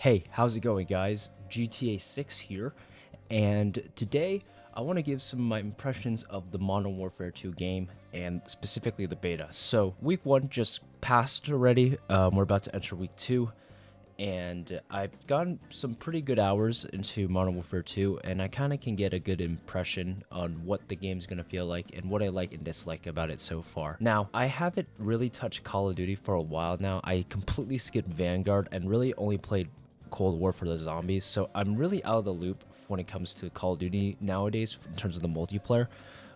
Hey, how's it going, guys? GTA 6 here, and today I want to give some of my impressions of the Modern Warfare 2 game, and specifically the beta. So, week 1 just passed already. We're about to enter week 2, and I've gotten some pretty good hours into Modern Warfare 2, and I kind of can get a good impression on what the game's going to feel like and what I like and dislike about it so far. Now, I haven't really touched Call of Duty for a while now. I completely skipped Vanguard and really only played Cold War for the zombies, so I'm really out of the loop when it comes to Call of Duty nowadays in terms of the multiplayer.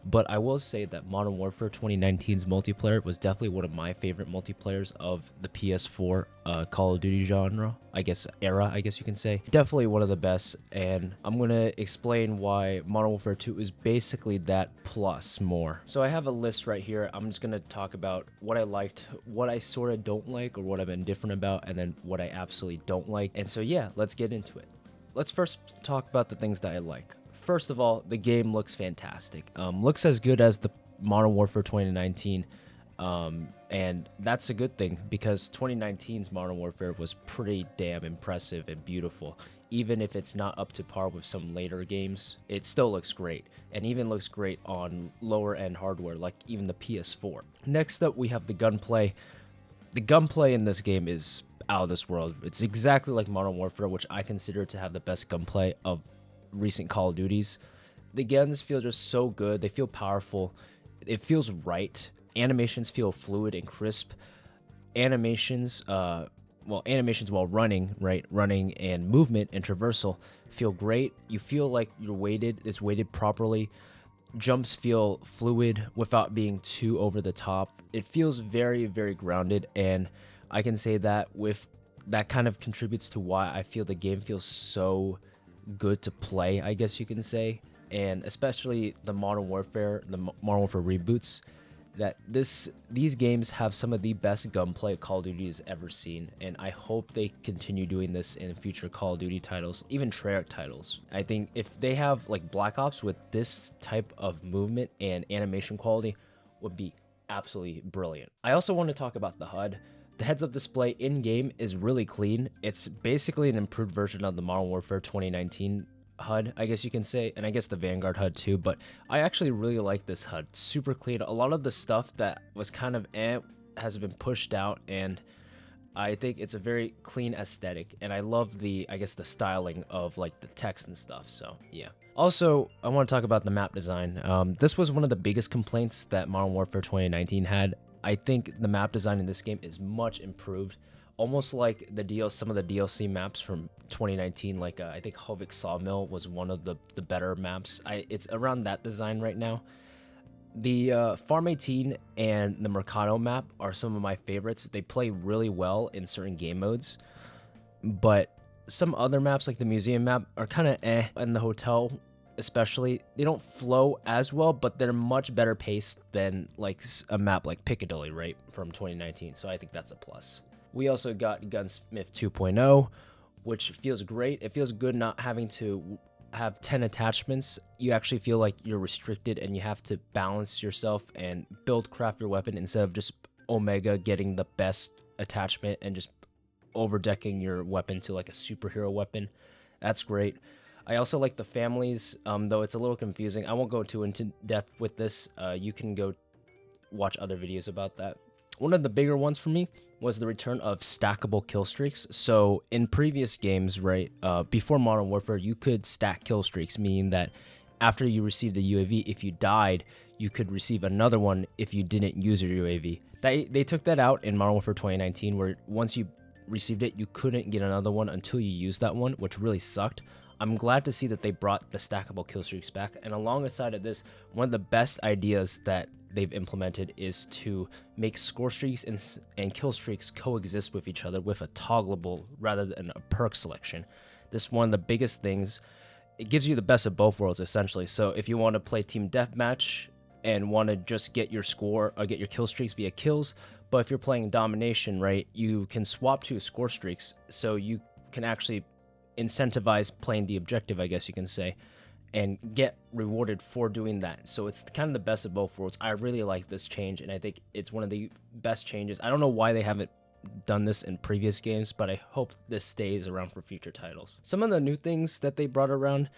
But I will say that Modern Warfare 2019's multiplayer was definitely one of my favorite multiplayers of the PS4 Call of Duty genre, I guess you can say. Definitely one of the best, and I'm gonna explain why Modern Warfare 2 is basically that plus more. So I have a list right here. I'm just gonna talk about what I liked, what I sort of don't like, or what I've been different about, and then what I absolutely don't like. And so yeah, let's get into it. Let's first talk about the things that I like. First of all, the game looks fantastic. Looks as good as the Modern Warfare 2019, and that's a good thing because 2019's Modern Warfare was pretty damn impressive and beautiful. Even if it's not up to par with some later games, it still looks great, and even looks great on lower end hardware like even the PS4. Next up, we have the gunplay. The gunplay in this game is out of this world. It's exactly like Modern Warfare, which I consider to have the best gunplay of recent Call of Duties. The guns feel just so good. They feel powerful. It feels right. Animations feel fluid and crisp. Animations while running, right? Running and movement and traversal feel great. You feel like you're weighted. It's weighted properly. Jumps feel fluid without being too over the top. It feels very, very grounded, and I can say that with that kind of contributes to why I feel the game feels so good to play, I guess you can say. And especially the Modern Warfare reboots, that these games have some of the best gunplay Call of Duty has ever seen, and I hope they continue doing this in future Call of Duty titles, even Treyarch titles. I think if they have like Black Ops with this type of movement and animation quality, would be absolutely brilliant. I also want to talk about the HUD. The heads-up display in-game is really clean. It's basically an improved version of the Modern Warfare 2019 HUD, I guess you can say, and I guess the Vanguard HUD too, but I actually really like this HUD. Super clean. A lot of the stuff that was kind of has been pushed out, and I think it's a very clean aesthetic, and I love the styling of like the text and stuff, so yeah. Also, I want to talk about the map design. This was one of the biggest complaints that Modern Warfare 2019 had. I think the map design in this game is much improved, almost like some of the DLC maps from 2019. Like I think Hovik Sawmill was one of the better maps. It's around that design right now. The Farm 18 and the Mercado map are some of my favorites. They play really well in certain game modes, but some other maps like the museum map are kind of and the hotel especially, they don't flow as well, but they're much better paced than like a map like Piccadilly, right, from 2019. So I think that's a plus. We also got Gunsmith 2.0, which feels great. It feels good not having to have 10 attachments. You actually feel like you're restricted and you have to balance yourself and craft your weapon instead of just Omega getting the best attachment and just overdecking your weapon to like a superhero weapon. That's great. I also like the families, though it's a little confusing. I won't go too into depth with this. You can go watch other videos about that. One of the bigger ones for me was the return of stackable kill streaks. So in previous games, right, before Modern Warfare, you could stack kill streaks, meaning that after you received a UAV, if you died, you could receive another one if you didn't use your UAV. They took that out in Modern Warfare 2019, where once you received it, you couldn't get another one until you used that one, which really sucked. I'm glad to see that they brought the stackable kill streaks back, and alongside of this, one of the best ideas that they've implemented is to make score streaks and kill streaks coexist with each other with a toggleable rather than a perk selection. This is one of the biggest things. It gives you the best of both worlds, essentially. So if you want to play team deathmatch and want to just get your score or get your kill streaks via kills, but if you're playing domination, right, you can swap to score streaks, so you can actually incentivize playing the objective, I guess you can say, and get rewarded for doing that. So it's kind of the best of both worlds. I really like this change, and I think it's one of the best changes. I don't know why they haven't done this in previous games, but I hope this stays around for future titles. Some of the new things that they brought around,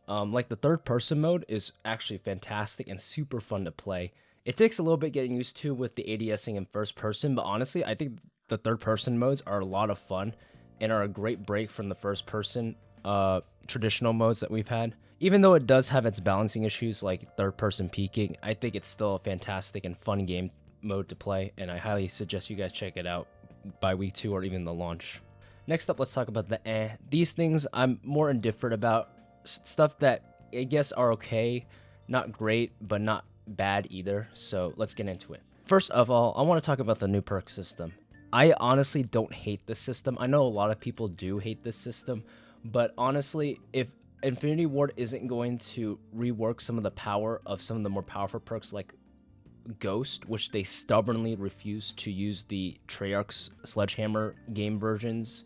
like the third person mode, is actually fantastic and super fun to play. It takes a little bit getting used to with the ADSing in first person, but honestly, I think the third person modes are a lot of fun and are a great break from the first person traditional modes that we've had. Even though it does have its balancing issues like third person peeking, I think it's still a fantastic and fun game mode to play, and I highly suggest you guys check it out by week 2 or even the launch. Next up, let's talk about the These things I'm more indifferent about. Stuff that I guess are okay, not great, but not bad either. So let's get into it. First of all, I want to talk about the new perk system. I honestly don't hate this system. I know a lot of people do hate this system, but honestly, if Infinity Ward isn't going to rework some of the power of some of the more powerful perks like Ghost, which they stubbornly refuse to use the Treyarch's Sledgehammer game versions,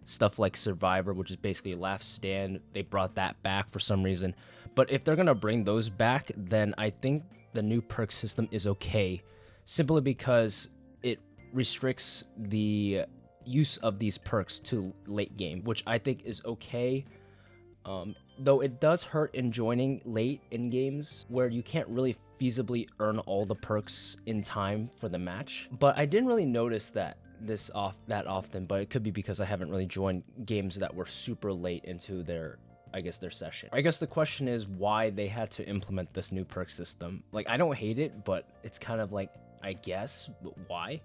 stuff like Survivor, which is basically Last Stand, they brought that back for some reason. But if they're gonna bring those back, then I think the new perk system is okay, simply because it restricts the use of these perks to late game, which I think is okay. Though it does hurt in joining late in games where you can't really feasibly earn all the perks in time for the match. But I didn't really notice that that often, but it could be because I haven't really joined games that were super late into their session. I guess the question is why they had to implement this new perk system. Like, I don't hate it, but it's kind of like, I guess, but why?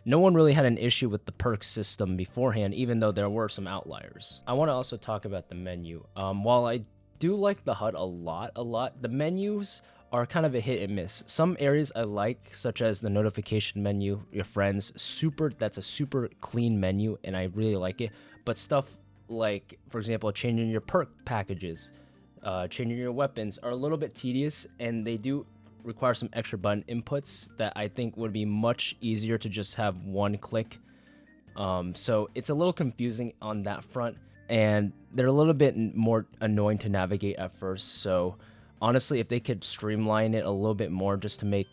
No one really had an issue with the perk system beforehand, even though there were some outliers. I want to also talk about the menu. While I do like the HUD a lot, the menus are kind of a hit and miss. Some areas I like, such as the notification menu, your friends, that's a super clean menu, and I really like it. But stuff like, for example, changing your perk packages, changing your weapons are a little bit tedious, and they do require some extra button inputs that I think would be much easier to just have one click. So it's a little confusing on that front, and they're a little bit more annoying to navigate at first. So honestly, if they could streamline it a little bit more just to make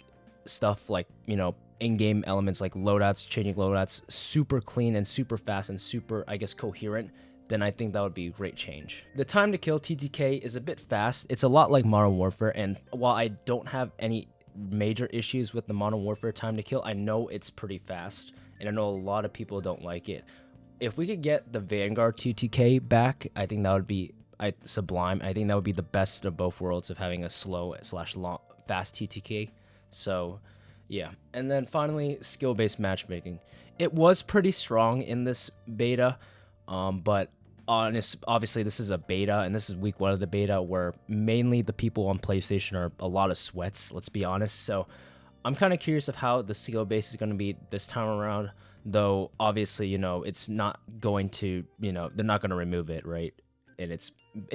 stuff like, you know, in-game elements like loadouts, changing loadouts super clean and super fast and super, I guess, coherent, then I think that would be a great change. The time to kill TTK is a bit fast. It's a lot like Modern Warfare, and while I don't have any major issues with the Modern Warfare time to kill, I know it's pretty fast, and I know a lot of people don't like it. If we could get the Vanguard TTK back, I think that would be sublime. I think that would be the best of both worlds of having a slow / long fast TTK. So yeah. And then finally, skill-based matchmaking. It was pretty strong in this beta, but obviously this is a beta, and this is week 1 of the beta, where mainly the people on PlayStation are a lot of sweats, let's be honest. So I'm kind of curious of how the skill base is going to be this time around, though obviously, you know, it's not going to, you know, they're not going to remove it, right? And it's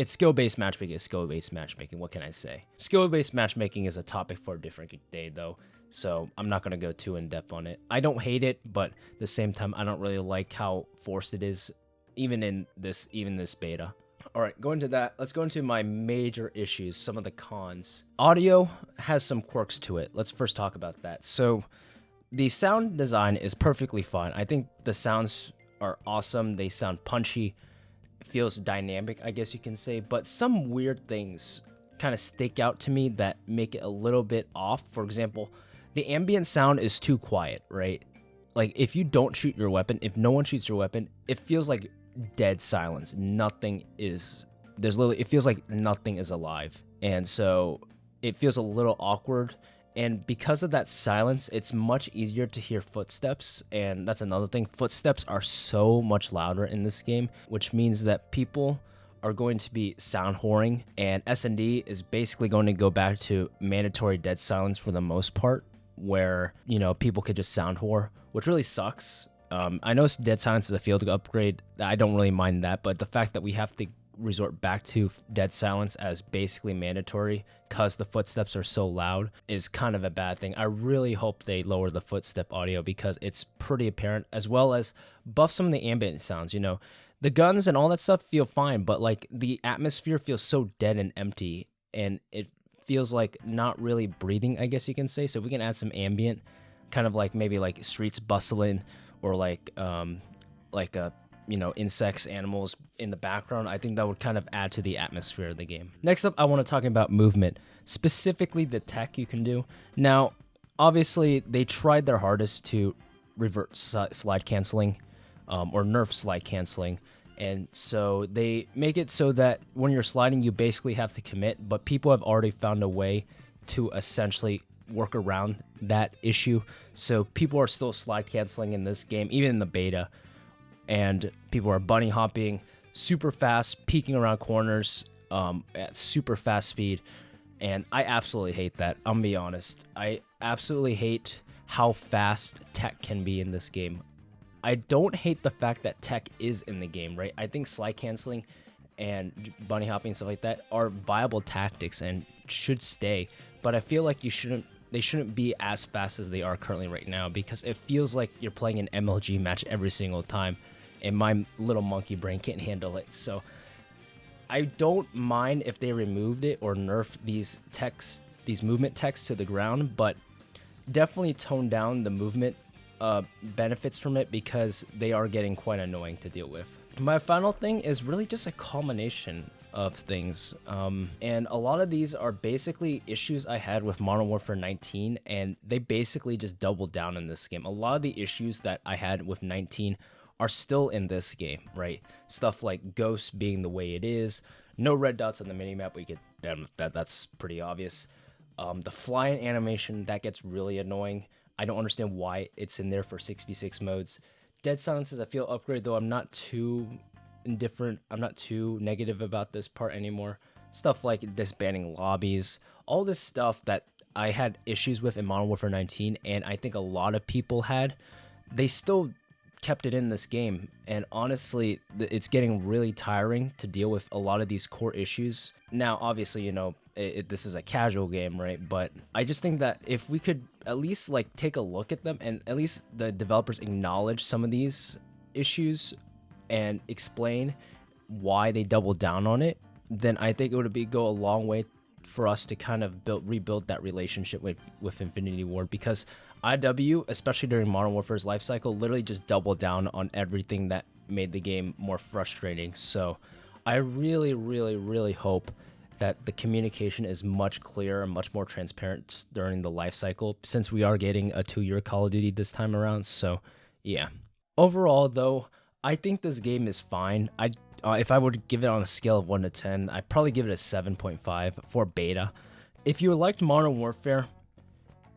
skill-based matchmaking is skill-based matchmaking. What can I say? Skill-based matchmaking is a topic for a different day, though, so I'm not going to go too in-depth on it. I don't hate it, but at the same time, I don't really like how forced it is, even this beta. All right, going to that, let's go into my major issues, some of the cons. Audio has some quirks to it. Let's first talk about that. So the sound design is perfectly fine. I think the sounds are awesome. They sound punchy. Feels dynamic, I guess you can say, but some weird things kind of stick out to me that make it a little bit off. For example, the ambient sound is too quiet, right? Like, if you don't shoot your weapon, if no one shoots your weapon, it feels like dead silence. It feels like nothing is alive, and so it feels a little awkward. And because of that silence, it's much easier to hear footsteps, and that's another thing. Footsteps are so much louder in this game, which means that people are going to be sound whoring, and S&D is basically going to go back to mandatory dead silence for the most part, where, you know, people could just sound whore, which really sucks. I know dead silence is a field upgrade. I don't really mind that, but the fact that we have to resort back to dead silence as basically mandatory because the footsteps are so loud is kind of a bad thing. I really hope they lower the footstep audio because it's pretty apparent, as well as buff some of the ambient sounds. You know, the guns and all that stuff feel fine, but like the atmosphere feels so dead and empty, and it feels like not really breathing, I guess you can say. So if we can add some ambient, kind of like maybe like streets bustling, or like insects, animals in the background. I think that would kind of add to the atmosphere of the game. Next up, I want to talk about movement, specifically the tech you can do. Now, obviously, they tried their hardest to revert slide canceling, or nerf slide canceling. And so they make it so that when you're sliding, you basically have to commit, but people have already found a way to essentially work around that issue. So people are still slide canceling in this game, even in the beta, and people are bunny hopping super fast, peeking around corners at super fast speed. And I absolutely hate that. I'm gonna be honest. I absolutely hate how fast tech can be in this game. I don't hate the fact that tech is in the game, right? I think slide canceling and bunny hopping and stuff like that are viable tactics and should stay. But I feel like they shouldn't be as fast as they are currently right now, because it feels like you're playing an MLG match every single time, and my little monkey brain can't handle it. So I don't mind if they removed it or nerfed these movement techs to the ground, but definitely tone down the movement benefits from it, because they are getting quite annoying to deal with. My final thing is really just a culmination of things, and a lot of these are basically issues I had with Modern Warfare 19, and they basically just doubled down in this game. A lot of the issues that I had with 19 are still in this game, right? Stuff like Ghost being the way it is, no red dots on the minimap. That's pretty obvious. The flying animation, that gets really annoying. I don't understand why it's in there for 6v6 modes. Dead silences, I feel upgrade, though I'm not too indifferent. I'm not too negative about this part anymore. Stuff like disbanding lobbies, all this stuff that I had issues with in Modern Warfare 19, and I think a lot of people had, they still kept it in this game. And honestly, it's getting really tiring to deal with a lot of these core issues. Now, obviously, this is a casual game, right? But I just think that if we could at least like take a look at them, and at least the developers acknowledge some of these issues and explain why they doubled down on it, then I think it would go a long way for us to kind of rebuild that relationship with Infinity Ward, because IW, especially during Modern Warfare's life cycle, literally just doubled down on everything that made the game more frustrating. So I really, really, really hope that the communication is much clearer and much more transparent during the life cycle, since we are getting a 2-year Call of Duty this time around. So yeah, overall though, I think this game is fine. If I would give it on a scale of 1 to 10, I'd probably give it a 7.5 for beta. If you liked Modern Warfare,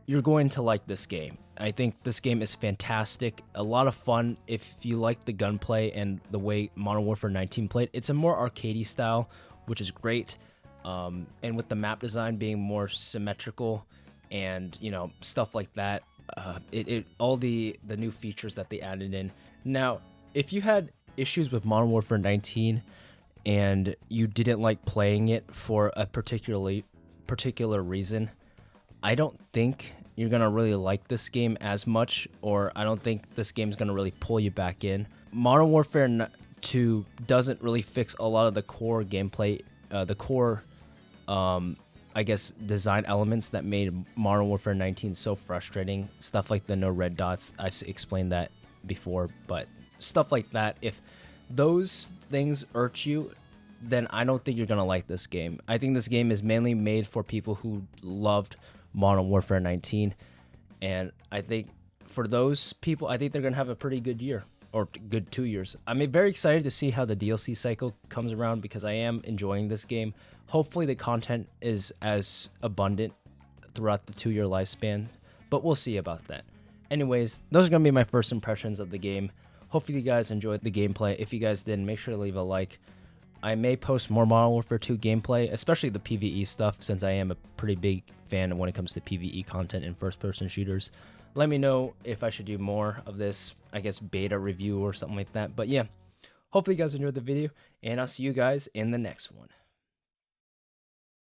you're going to like this game. I think this game is fantastic, a lot of fun. If you like the gunplay and the way Modern Warfare 19 played, it's a more arcadey style, which is great. And with the map design being more symmetrical and stuff like that, all the new features that they added in. Now, if you had issues with Modern Warfare 19 and you didn't like playing it for a particular reason, I don't think you're gonna really like this game as much, or I don't think this game's gonna really pull you back in. Modern Warfare 2 doesn't really fix a lot of the core gameplay, I guess, design elements that made Modern Warfare 19 so frustrating. Stuff like the no red dots, I've explained that before, but stuff like that, if those things irk you, then I don't think you're gonna like this game. I think this game is mainly made for people who loved Modern Warfare 19, and I think for those people, I think they're gonna have a pretty good year, or good 2 years. I'm very excited to see how the DLC cycle comes around, because I am enjoying this game. Hopefully the content is as abundant throughout the 2-year lifespan, but we'll see about that. Anyways, those are gonna be my first impressions of the game. Hopefully you guys enjoyed the gameplay. If you guys did, make sure to leave a like. I may post more Modern Warfare 2 gameplay, especially the PvE stuff, since I am a pretty big fan when it comes to PvE content and first-person shooters. Let me know if I should do more of this, I guess, beta review or something like that. But yeah, hopefully you guys enjoyed the video, and I'll see you guys in the next one.